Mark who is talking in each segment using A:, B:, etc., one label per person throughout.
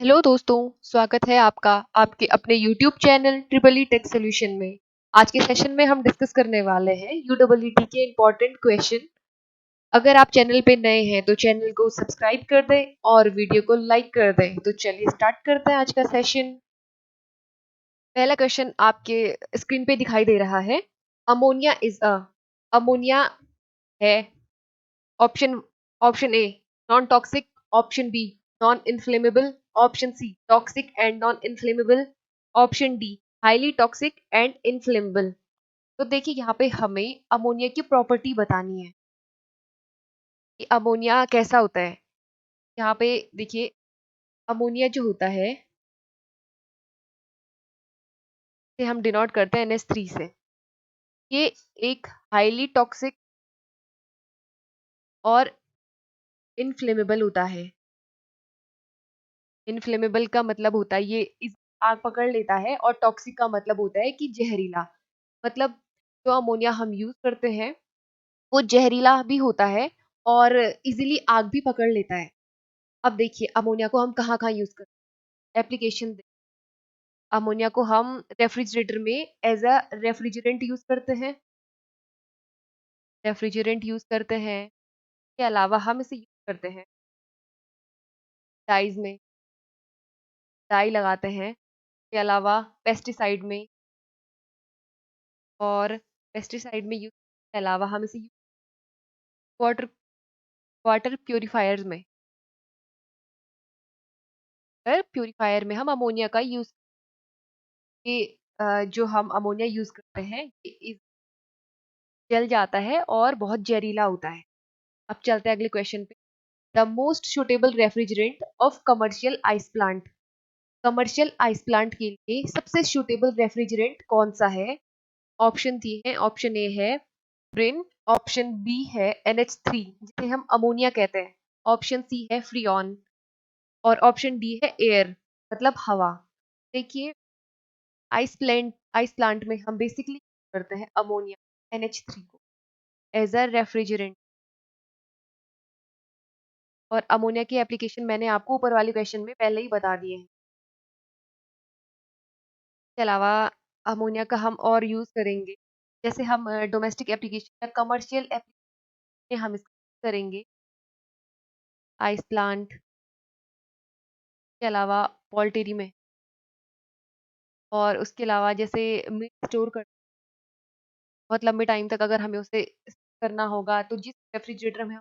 A: Hello दोस्तों, स्वागत है आपका आपके अपने YouTube channel triple E tech solution में। आज के सेशन में हम डिस्कस करने वाले हैं यूडब्ल्यूटी के इम्पोर्टेंट क्वेश्चन। अगर आप चैनल पे नए हैं तो चैनल को सब्सक्राइब कर दें और वीडियो को लाइक कर दें। तो चलिए स्टार्ट करते हैं आज का सेशन। पहला क्वेश्चन आपके स्क्रीन पे दिखाई दे रहा है। अमोनिया इज अ अमोनिया है option option A non toxic, option B non inflammable, option C toxic and non inflammable, option D highly toxic and inflammable. तो देखिए यहाँ पे हमें अमोनिया की प्रॉपर्टी बतानी है कि अमोनिया कैसा होता है। यहाँ पे देखिए अमोनिया जो होता है इसे हम डिनोट करते हैं NH3 से। ये एक हाईली टॉक्सिक और इनफ्लेमेबल होता है। इनफ्लेमेबल का मतलब होता है ये इस आग पकड़ लेता है, और टॉक्सिक का मतलब होता है कि जहरीला। मतलब जो अमोनिया हम यूज करते हैं वो जहरीला भी होता है और इजीली आग भी पकड़ लेता है। अब देखिए अमोनिया को हम कहाँ कहाँ यूज करते हैं। एप्लीकेशन, अमोनिया को हम रेफ्रिजरेटर में एज अ रेफ्रिजरेंट यूज करते हैं। रेफ्रिजरेंट यूज करते हैं, के अलावा हम इसे यूज करते हैं डाइज में, डाई लगाते हैं। के अलावा पेस्टिसाइड में, और पेस्टिसाइड में यूज के अलावा हम इसे वाटर वाटर प्यूरिफायर्स में, प्यूरिफायर में हम अमोनिया का यूज कि जो हम अमोनिया यूज करते हैं ये जल जाता है और बहुत जहरीला होता है। अब चलते हैं अगले क्वेश्चन पे। The most suitable refrigerant of commercial ice plant. Commercial ice plant के लिए सबसे सुटेबल रेफ्रिजरेंट कौन सा है? ऑप्शन दिए हैं। ऑप्शन ए है ब्रिन, ऑप्शन बी है NH3 जिसे हम अमोनिया कहते हैं, ऑप्शन सी है फ्रियॉन, और ऑप्शन डी है एयर मतलब हवा। देखिए आइस प्लांट में हम बेसिकली करते हैं अमोनिया NH3 को एज अ रेफ्रिजरेंट, और अमोनिया की एप्लीकेशन मैंने आपको ऊपर वाले क्वेश्चन में पहले ही बता दिए हैं। इसके अलावा अमोनिया का हम और यूज़ करेंगे, जैसे हम डोमेस्टिक एप्लीकेशन या कमर्शियल एप्लीकेशन में हम इसका करेंगे आइस प्लांट, के अलावा पोल्ट्री में, और उसके अलावा जैसे मीट स्टोर कर बहुत लंबे टाइम तक अगर हमें उसे करना होगा तो जिस रेफ्रिजरेटर में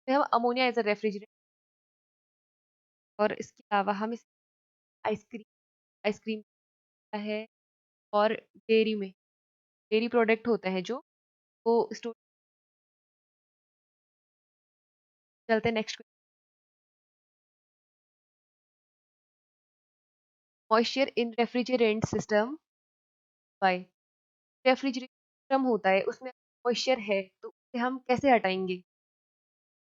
A: हम अमोनिया एज अ रेफ्रिजरेटर, और इसके अलावा हम इस आइसक्रीम आइसक्रीम है, और डेयरी में डेयरी प्रोडक्ट होते हैं जो वो स्टोर। चलते हैं next. Moisture in refrigerant system by. Refrigeration system होता है उसमें मॉइस्चर है तो उसे हम कैसे हटाएंगे?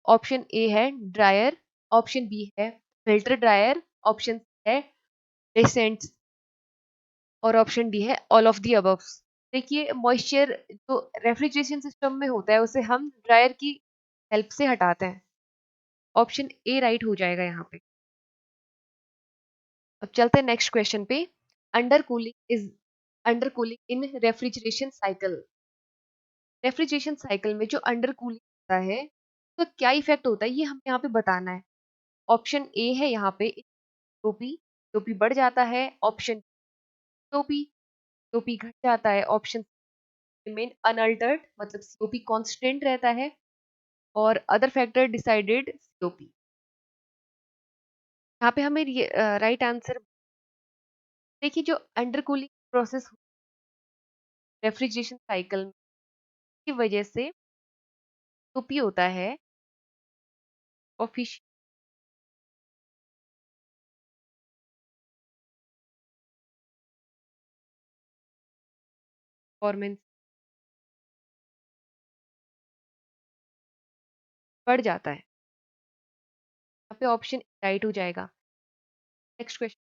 A: ऑप्शन ए है ड्रायर, ऑप्शन बी है फिल्टर ड्रायर, ऑप्शन सी है डेसेंट, और ऑप्शन डी है ऑल ऑफ दी अबव। देखिए मॉइस्चर जो रेफ्रिजरेशन सिस्टम में होता है उसे हम ड्रायर की हेल्प से हटाते हैं। ऑप्शन ए राइट हो जाएगा यहाँ पे। अब चलते हैं नेक्स्ट क्वेश्चन पे। Under cooling is under cooling in refrigeration cycle. Refrigeration cycle में जो अंडर कूलिंग होता है तो क्या इफेक्ट होता है ये हमें यहाँ पे बताना है। ऑप्शन ए है यहाँ पे टोपी, टोपी बढ़ जाता है, ऑप्शन टोपी टोपी घट जाता है, ऑप्शन रिमेन अनअल्टर्ड मतलब सीओपी कांस्टेंट रहता है, और अदर फैक्टर डिसाइडेड सीओपी। यहाँ पे हमें राइट आंसर देखिए। जो under cooling process refrigeration cycle की वजह से सीओपी होता है ऑफिशियल परफॉर्मेंस बढ़ जाता है। यहाँ पे ऑप्शन राइट हो जाएगा। Next question.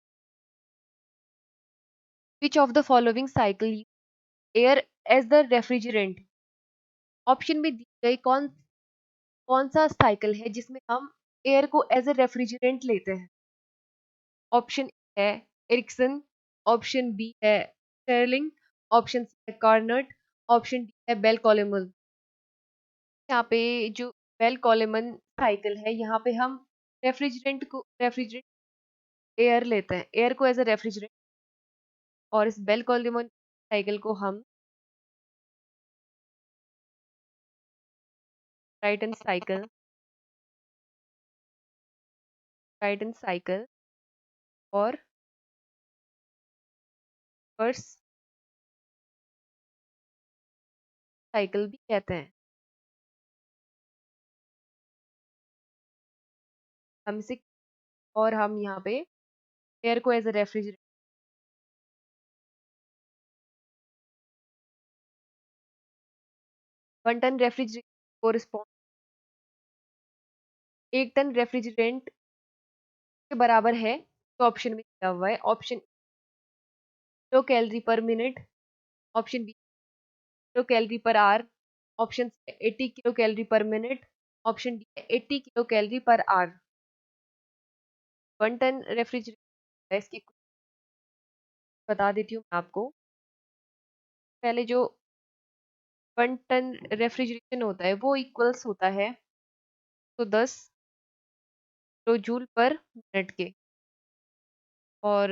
A: Which of the following cycle air as the refrigerant. Option में दी गई कौन कौन सा साइकिल है जिसमें हम एयर को एज ए रेफ्रिजरेंट लेते हैं? ऑप्शन ए है एरिक्सन, ऑप्शन बी है स्टर्लिंग, ऑप्शन सी है कार्नट, ऑप्शन डी है बेल कॉलेमन। यहाँ पे जो बेल कॉलेमन साइकिल है, यहाँ पे हम रेफ्रिजरेंट एयर लेते हैं, एयर को एज अ रेफ्रिजरेंट, और इस बेल कॉलेमन साइकिल को हम ब्राइटन साइकिल और रिवर्स साइकिल भी कहते हैं। हम इसे और हम यहाँ पे एयर को as a refrigerant, 1 ton refrigerant को रिस्पॉन्ड 1 टन रेफ्रिजरेंट के बराबर है, तो ऑप्शन में दिया हुआ है। Option kilo calorie per minute, option B kilo calorie per hour, option C 80 kilo calorie per minute, option D है 80 kilo calorie per hour. 1 ton refrigerator है, इसकी कुछ बता देती हूँ मैं आपको। पहले जो 1 टन रेफ्रिजरेशन होता है वो इक्वल्स होता है तो 10 किलो जूल पर मिनट के, और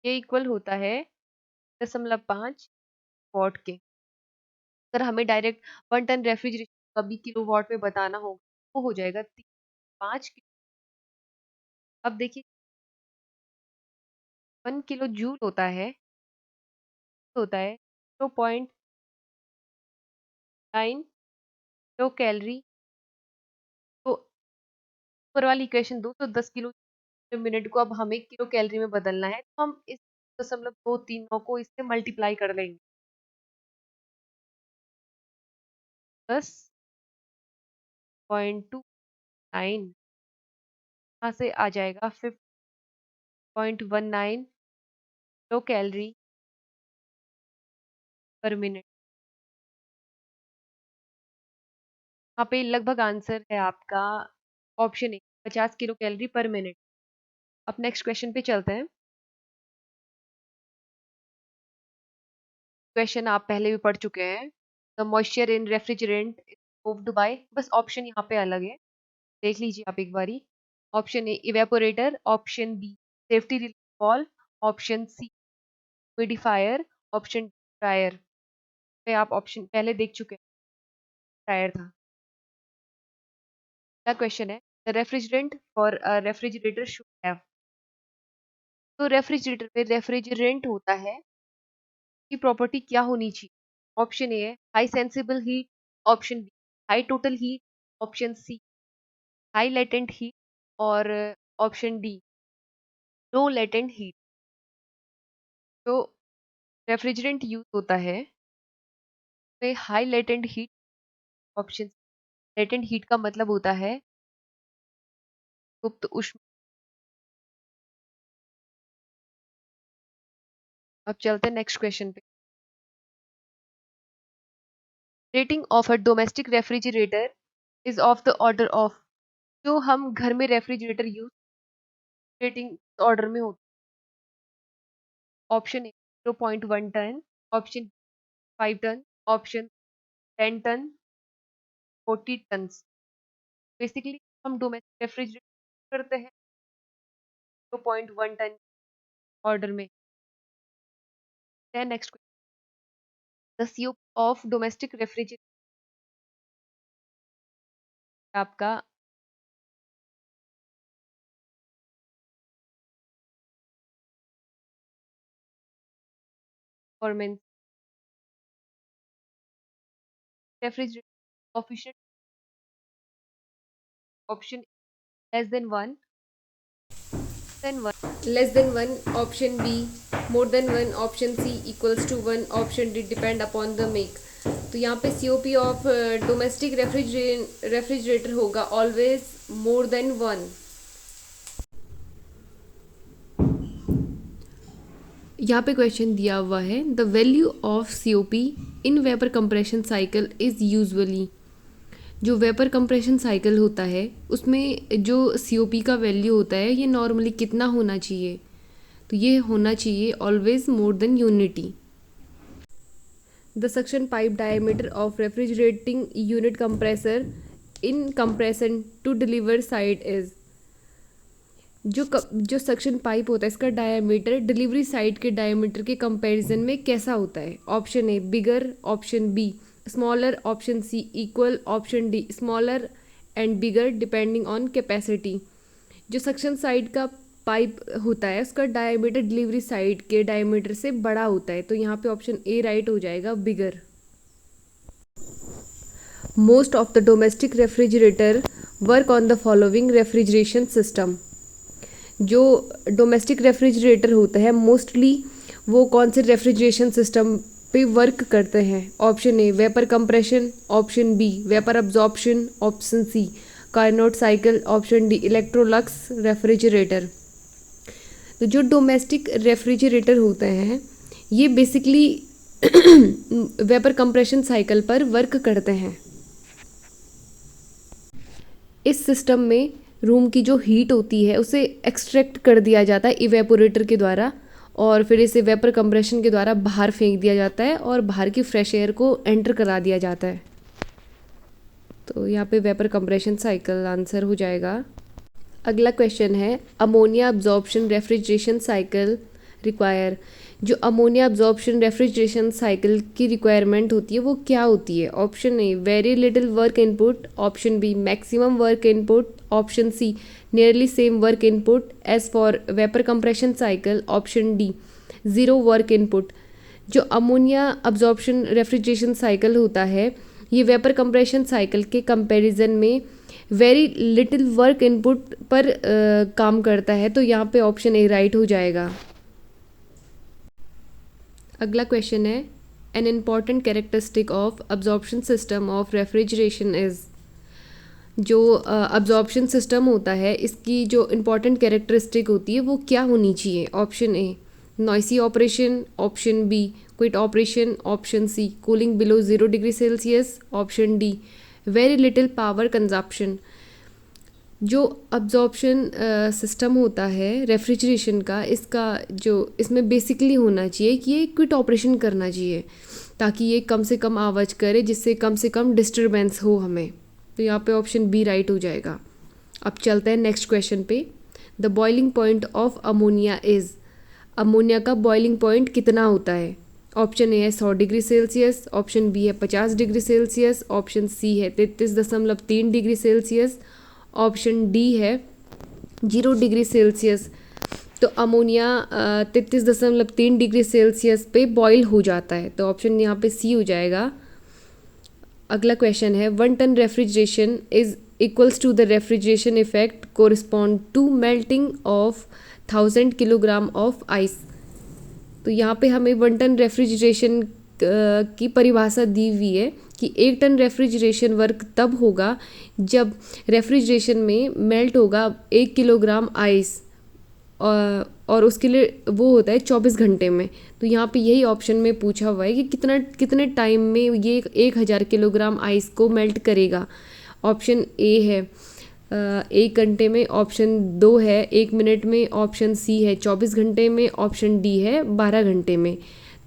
A: ये इक्वल होता है 0.5 वॉट के। अगर हमें डायरेक्ट 1 टन रेफ्रिजरेशन कभी किलो वॉट में बताना होगा, वो हो जाएगा 5 किलो। अब देखिए 1 किलो जूल होता है 0.9 किलो कैलोरी। तो ऊपर वाली इक्वेशन 210 किलो मिनट को अब हमें किलो कैलोरी में बदलना है, तो हम इस 0.239 को इससे मल्टीप्लाई कर लेंगे। 10.29 यहाँ से आ जाएगा 5.19 किलो कैलोरी पर मिनट। यहाँ पे लगभग आंसर है आपका option A, 50 kilo calorie per minute. अब नेक्स्ट क्वेश्चन पे चलते हैं। क्वेश्चन आप पहले भी पढ़ चुके हैं। The moisture in refrigerant moved by, बस ऑप्शन यहाँ पे अलग है, देख लीजिए आप एक बारी। Option A evaporator, option B safety relief valve, option C humidifier, option D dryer. पे आप ऑप्शन पहले देख चुके हैं, ड्रायर था। अगला क्वेश्चन है the refrigerant for a refrigerator should have. तो रेफ्रिजरेटर में रेफ्रिजरेंट होता है की प्रॉपर्टी क्या होनी चाहिए। ऑप्शन ए है high sensible heat, option B high total heat, option C high latent heat, और option D low latent heat. तो रेफ्रिजरेंट यूज होता है में high latent heat, option latent heat का मतलब होता है गुप्त उष्मा। अब चलते हैं नेक्स्ट क्वेश्चन पे। Rating of a domestic refrigerator is of the order of. जो हम घर में रेफ्रिजरेटर यूज रेटिंग ऑर्डर में होता है। Option A 0.1 ton, option 5 ton, option 10 ton, 40 ton. Basically हम डोमेस्टिक रेफ्रिजरेटर करते हैं 0.1 टन ऑर्डर में। Next the CO of domestic refrigerator आपका performance refrigerator official. Option less than one, option B more than one, option C equals to one, option D depend upon the make. तो यहाँ पे COP of domestic refrigerator होगा always more than one. यहाँ पे question दिया हुआ है the value of COP in vapour compression cycle is usually.
B: जो वेपर कंप्रेशन साइकिल होता है उसमें जो COP का वैल्यू होता है ये नॉर्मली कितना होना चाहिए, तो ये होना चाहिए always more than unity. The suction pipe diameter of refrigerating unit compressor in compression to deliver side is. जो सक्शन पाइप होता है इसका डायमीटर डिलीवरी साइड के डायमीटर के कंपैरिजन में कैसा होता है। Option A bigger, option B smaller, option C equal, option D smaller and bigger depending on capacity. जो सक्शन साइड का पाइप होता है उसका डायमीटर डिलीवरी साइड के डायमीटर से बड़ा होता है, तो यहाँ पे ऑप्शन ए राइट हो जाएगा, bigger. Most of the domestic refrigerator work on the following refrigeration system. जो डोमेस्टिक रेफ्रिजरेटर होता है मोस्टली वो कौन से रेफ्रिजरेशन सिस्टम पे वर्क करते हैं। Option A vapour compression, option B vapour absorption, option C Carnot cycle, option D Electrolux refrigerator. तो जो डोमेस्टिक रेफ्रिजरेटर होते हैं ये बेसिकली वेपर कंप्रेशन साइकिल पर वर्क करते हैं। इस सिस्टम में रूम की जो हीट होती है उसे एक्सट्रैक्ट कर दिया जाता है इवेपोरेटर के द्वारा और फिर इसे वेपर कंप्रेशन के द्वारा बाहर फेंक दिया जाता है और बाहर की फ्रेश एयर को एंटर करा दिया जाता है। तो यहाँ पे वेपर कंप्रेशन साइकिल आंसर हो जाएगा। अगला क्वेश्चन है ammonia absorption refrigeration cycle require. जो अमोनिया अब्जॉर्प्शन रेफ्रिजरेशन साइकिल की रिक्वायरमेंट होती है वो क्या होती है। Option A very little work input, option B maximum work input, option C nearly same work input as for vapour compression cycle, option D zero work input. जो ammonia absorption refrigeration cycle होता है ये vapour compression cycle के comparison में very little work input पर काम करता है, तो यहाँ पे ऑप्शन ए राइट हो जाएगा। अगला क्वेश्चन है an important characteristic of absorption system of refrigeration is. जो अब्जॉर्प्शन सिस्टम होता है इसकी जो इम्पॉर्टेंट कैरेक्टरिस्टिक होती है वो क्या होनी चाहिए। Option A noisy operation, option B quiet operation, option C cooling below 0 degree Celsius, option D very little power consumption. जो अब्जॉर्प्शन सिस्टम होता है रेफ्रिजरेशन का इसका जो इसमें बेसिकली होना चाहिए कि ये क्विट ऑपरेशन करना चाहिए ताकि ये कम से कम आवाज़ करे जिससे कम से कम डिस्टरबेंस हो हमें। तो यहाँ पे ऑप्शन बी राइट हो जाएगा। अब चलते हैं नेक्स्ट क्वेश्चन पे। The boiling point of ammonia is. Ammonia का बॉइलिंग पॉइंट कितना होता है। ऑप्शन ए है 100 डिग्री सेल्सियस, ऑप्शन बी है 50 डिग्री सेल्सियस, ऑप्शन सी है 33.3 डिग्री सेल्सियस, ऑप्शन डी है 0 डिग्री सेल्सियस। तो अमोनिया 33.3 डिग्री सेल्सियस पे बॉईल हो जाता है, तो ऑप्शन यहाँ पे सी हो जाएगा। अगला क्वेश्चन है 1 ton refrigeration is equals to the refrigeration effect correspond to melting of 1000 kilogram of ice. तो यहाँ पे हमें 1 टन रेफ्रिजरेशन की परिभाषा दी हुई है कि 1 टन रेफ्रिजरेशन वर्क तब होगा जब रेफ्रिजरेशन में मेल्ट होगा 1 किलोग्राम आइस और उसके लिए वो होता है 24 घंटे में। तो यहाँ पे यही ऑप्शन में पूछा हुआ है कि कितने टाइम में ये 1000 किलोग्राम आइस को मेल्ट करेगा। ऑप्शन ए है 1 घंटे में, ऑप्शन 2 है 1 मिनट में, ऑप्शन सी है 24 घंटे में, ऑप्शन डी है 12 घंटे में।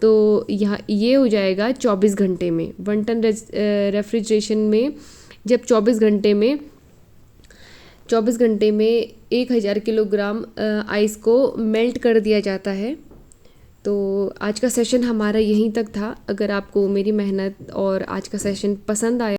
B: तो यहाँ ये हो जाएगा 24 घंटे में। 1 टन रेफ्रिजरेशन में जब 24 घंटे में 1000 किलोग्राम आइस को मेल्ट कर दिया जाता है। तो आज का सेशन हमारा यहीं तक था। अगर आपको मेरी मेहनत और आज का सेशन पसंद आया